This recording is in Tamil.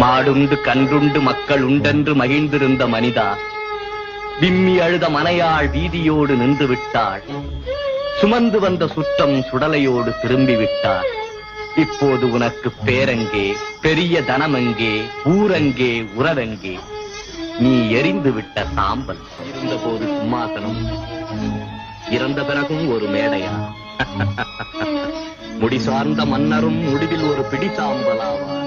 மாடுண்டு கன்றுண்டு மக்கள் உண்டென்று மகிழ்ந்திருந்த மனிதா, விம்மி அழுத மனையாள் வீதியோடு நின்று விட்டாள். சுமந்து வந்த சுற்றம் சுடலையோடு திரும்பி விட்டாள். இப்போது உனக்கு பேரங்கே, பெரிய தனமெங்கே, ஊரங்கே, உறவெங்கே? நீ எரிந்து விட்ட சாம்பல். இருந்தபோது சிம்மாசனம், இறந்த பிறகும் ஒரு மேடையா? முடி சார்ந்த மன்னரும் முடிவில் ஒரு பிடி சாம்பலாவார்.